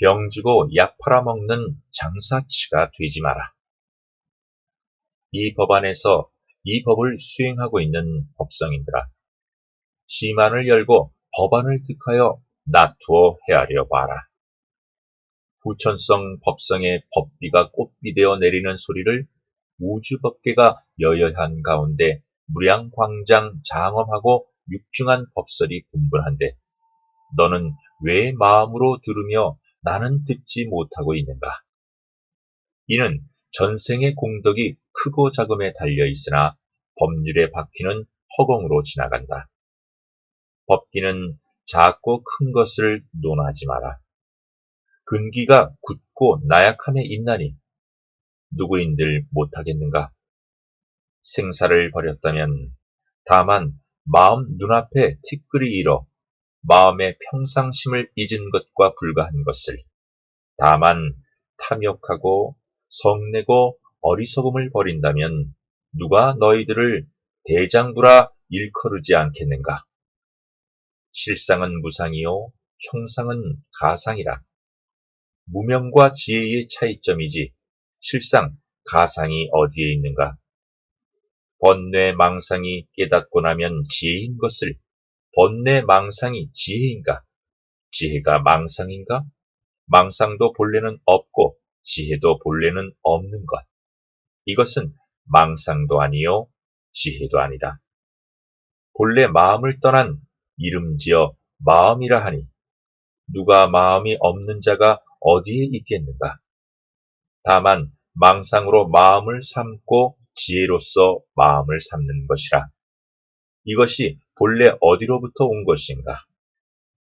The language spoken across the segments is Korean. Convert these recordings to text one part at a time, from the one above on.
명주고 약 팔아먹는 장사치가 되지 마라. 이 법안에서 이 법을 수행하고 있는 법성인들아, 시만을 열고 법안을 득하여 나투어 헤아려 봐라. 후천성 법성의 법비가 꽃비되어 내리는 소리를 우주법계가 여여한 가운데 무량광장 장엄하고 육중한 법설이 분분한데 너는 왜 마음으로 들으며 나는 듣지 못하고 있는가? 이는 전생의 공덕이 크고 작음에 달려 있으나 법률의 바퀴는 허공으로 지나간다. 법기는 작고 큰 것을 논하지 마라. 근기가 굳고 나약함에 있나니 누구인들 못하겠는가? 생사를 버렸다면 다만 마음 눈앞에 티끌이 일어 마음의 평상심을 잊은 것과 불과한 것을 다만 탐욕하고 성내고 어리석음을 버린다면 누가 너희들을 대장부라 일컬으지 않겠는가? 실상은 무상이요 형상은 가상이라. 무명과 지혜의 차이점이지 실상 가상이 어디에 있는가? 번뇌 망상이 깨닫고 나면 지혜인 것을 번뇌 망상이 지혜인가? 지혜가 망상인가? 망상도 본래는 없고 지혜도 본래는 없는 것. 이것은 망상도 아니요 지혜도 아니다. 본래 마음을 떠난 이름지어 마음이라 하니 누가 마음이 없는 자가 어디에 있겠는가? 다만 망상으로 마음을 삼고 지혜로서 마음을 삼는 것이라. 이것이 본래 어디로부터 온 것인가?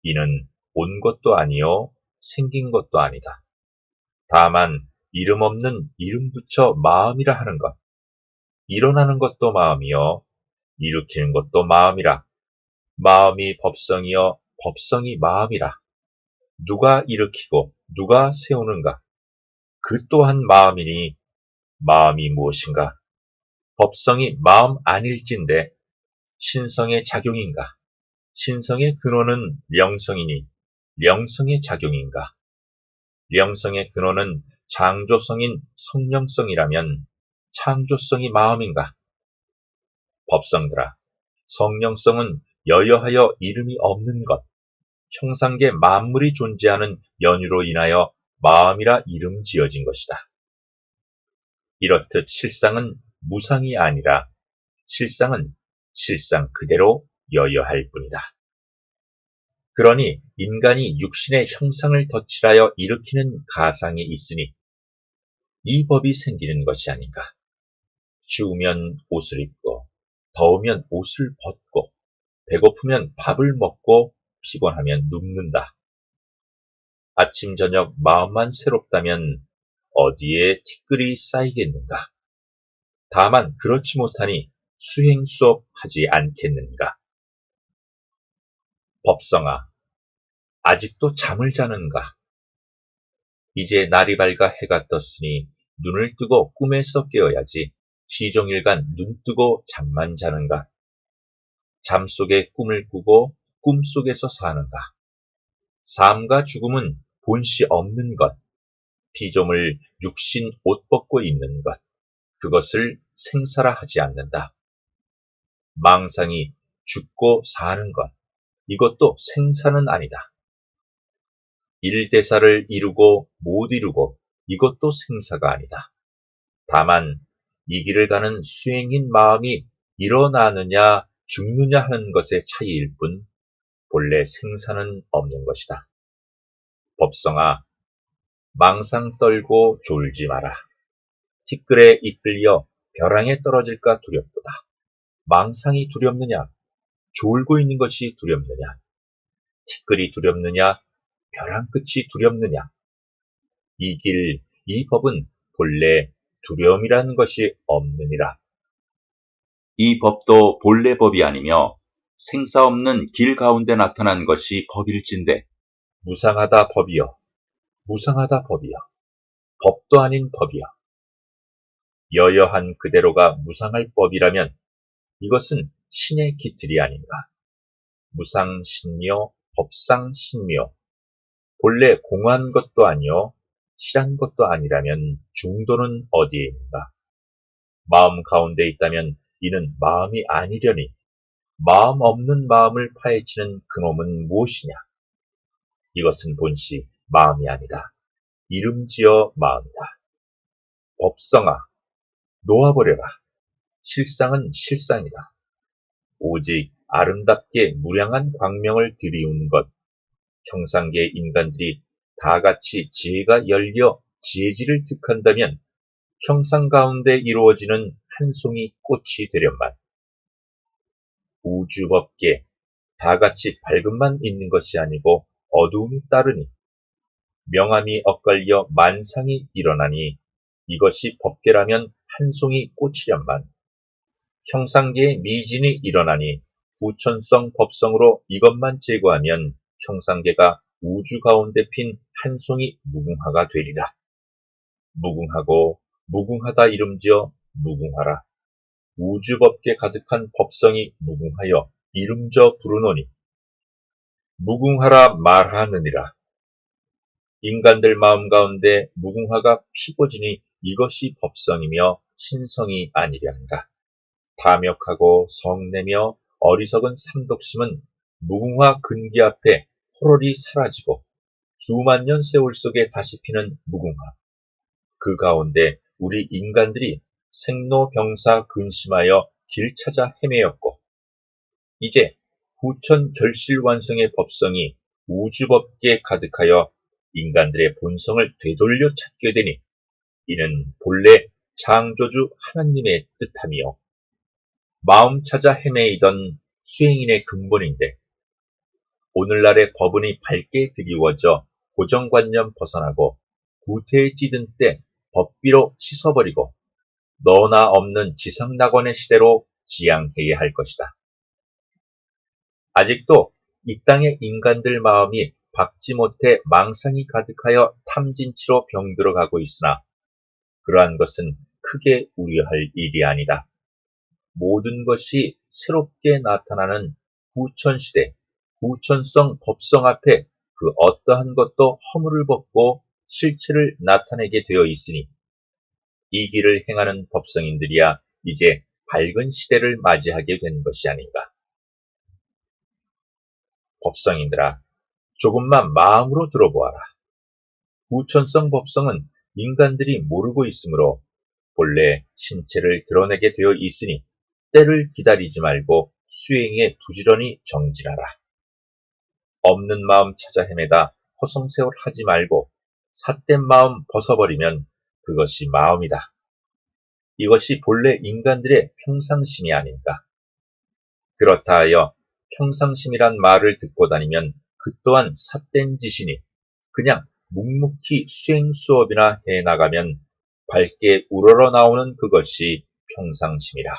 이는 온 것도 아니요 생긴 것도 아니다. 다만 이름 없는 이름 붙여 마음이라 하는 것. 일어나는 것도 마음이요 일으키는 것도 마음이라. 마음이 법성이요 법성이 마음이라. 누가 일으키고 누가 세우는가? 그 또한 마음이니 마음이 무엇인가? 법성이 마음 아닐진데 신성의 작용인가? 신성의 근원은 명성이니 명성의 작용인가? 명성의 근원은 창조성인 성령성이라면 창조성이 마음인가? 법성들아, 성령성은 여여하여 이름이 없는 것, 형상계 만물이 존재하는 연유로 인하여 마음이라 이름 지어진 것이다. 이렇듯 실상은 무상이 아니라 실상은 실상 그대로 여여할 뿐이다. 그러니 인간이 육신의 형상을 덧칠하여 일으키는 가상이 있으니 이 법이 생기는 것이 아닌가. 추우면 옷을 입고 더우면 옷을 벗고 배고프면 밥을 먹고 피곤하면 눕는다. 아침 저녁 마음만 새롭다면 어디에 티끌이 쌓이겠는가. 다만 그렇지 못하니 수행 수업 하지 않겠는가. 법성아, 아직도 잠을 자는가? 이제 날이 밝아 해가 떴으니 눈을 뜨고 꿈에서 깨어야지 시종일관 눈 뜨고 잠만 자는가? 잠 속에 꿈을 꾸고 꿈 속에서 사는가? 삶과 죽음은 본시 없는 것, 피조물 육신 옷 벗고 있는 것, 그것을 생사라 하지 않는다. 망상이 죽고 사는 것, 이것도 생사는 아니다. 일대사를 이루고 못 이루고 이것도 생사가 아니다. 다만 이 길을 가는 수행인 마음이 일어나느냐 죽느냐 하는 것의 차이일 뿐 본래 생사는 없는 것이다. 법성아, 망상 떨고 졸지 마라. 티끌에 이끌려 벼랑에 떨어질까 두렵도다. 망상이 두렵느냐? 졸고 있는 것이 두렵느냐? 티끌이 두렵느냐? 벼랑 끝이 두렵느냐? 이 길, 이 법은 본래 두려움이라는 것이 없느니라. 이 법도 본래 법이 아니며 생사 없는 길 가운데 나타난 것이 법일진데 무상하다 법이여, 무상하다 법이여, 법도 아닌 법이여. 여여한 그대로가 무상할 법이라면 이것은 신의 기틀이 아닌가. 무상신묘, 법상신묘, 본래 공한 것도 아니요 실한 것도 아니라면 중도는 어디에 있는가? 마음 가운데 있다면 이는 마음이 아니려니 마음 없는 마음을 파헤치는 그놈은 무엇이냐? 이것은 본시 마음이 아니다. 이름지어 마음이다. 법성아, 놓아버려라. 실상은 실상이다. 오직 아름답게 무량한 광명을 들이운 것, 형상계 인간들이 다 같이 지혜가 열려 지혜지를 득한다면 형상 가운데 이루어지는 한 송이 꽃이 되련만 우주법계 다 같이 밝음만 있는 것이 아니고 어두움이 따르니 명암이 엇갈려 만상이 일어나니 이것이 법계라면 한 송이 꽃이련만 형상계의 미진이 일어나니 후천성 법성으로 이것만 제거하면 형상계가 우주 가운데 핀 한 송이 무궁화가 되리라. 무궁하고 무궁하다 이름지어 무궁화라. 우주법계 가득한 법성이 무궁하여 이름져 부르노니 무궁하라 말하느니라. 인간들 마음 가운데 무궁화가 피고 지니 이것이 법성이며 신성이 아니랴는가. 탐욕하고 성내며 어리석은 삼독심은 무궁화 근기 앞에 호롤이 사라지고 수만 년 세월 속에 다시 피는 무궁화. 그 가운데 우리 인간들이 생로병사 근심하여 길 찾아 헤매었고 이제 후천 결실완성의 법성이 우주법계에 가득하여 인간들의 본성을 되돌려 찾게 되니 이는 본래 창조주 하나님의 뜻함이요 마음 찾아 헤매이던 수행인의 근본인데 오늘날의 법은이 밝게 드리워져 고정관념 벗어나고 구태에 찌든 때 법비로 씻어버리고 너나 없는 지상낙원의 시대로 지향해야 할 것이다. 아직도 이 땅의 인간들 마음이 박지 못해 망상이 가득하여 탐진치로 병들어가고 있으나 그러한 것은 크게 우려할 일이 아니다. 모든 것이 새롭게 나타나는 후천시대, 후천성 법성 앞에 그 어떠한 것도 허물을 벗고 실체를 나타내게 되어 있으니 이 길을 행하는 법성인들이야 이제 밝은 시대를 맞이하게 된 것이 아닌가. 법성인들아, 조금만 마음으로 들어보아라. 후천성 법성은 인간들이 모르고 있으므로 본래 신체를 드러내게 되어 있으니 때를 기다리지 말고 수행에 부지런히 정진하라. 없는 마음 찾아 헤매다 허송세월 하지 말고 삿된 마음 벗어버리면 그것이 마음이다. 이것이 본래 인간들의 평상심이 아닌가. 그렇다 하여 평상심이란 말을 듣고 다니면 그 또한 삿된 짓이니 그냥 묵묵히 수행 수업이나 해나가면 밝게 우러러 나오는 그것이 평상심이라.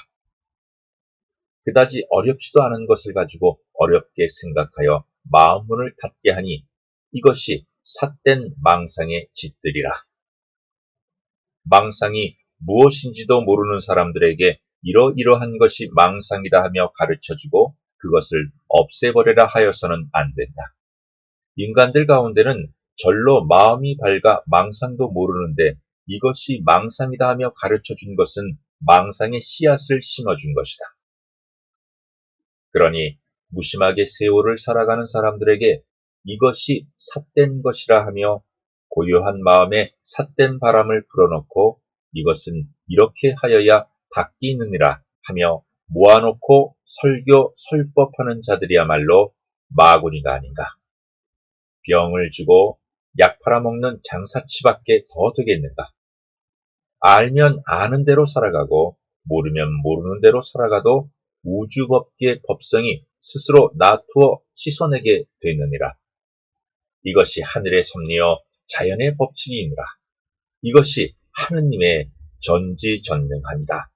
그다지 어렵지도 않은 것을 가지고 어렵게 생각하여 마음문을 닫게 하니 이것이 삿된 망상의 짓들이라. 망상이 무엇인지도 모르는 사람들에게 이러이러한 것이 망상이다 하며 가르쳐주고 그것을 없애버려라 하여서는 안 된다. 인간들 가운데는 절로 마음이 밝아 망상도 모르는데 이것이 망상이다 하며 가르쳐준 것은 망상의 씨앗을 심어준 것이다. 그러니 무심하게 세월을 살아가는 사람들에게 이것이 삿된 것이라 하며 고요한 마음에 삿된 바람을 불어넣고 이것은 이렇게 하여야 닦이 있느니라 하며 모아놓고 설교 설법하는 자들이야말로 마구니가 아닌가. 병을 주고 약 팔아먹는 장사치밖에 더 되겠는가. 알면 아는 대로 살아가고 모르면 모르는 대로 살아가도 우주법계의 법성이 스스로 놔두어 씻어내게 되느니라. 이것이 하늘의 섭리여 자연의 법칙이니라. 이것이 하느님의 전지전능함이다.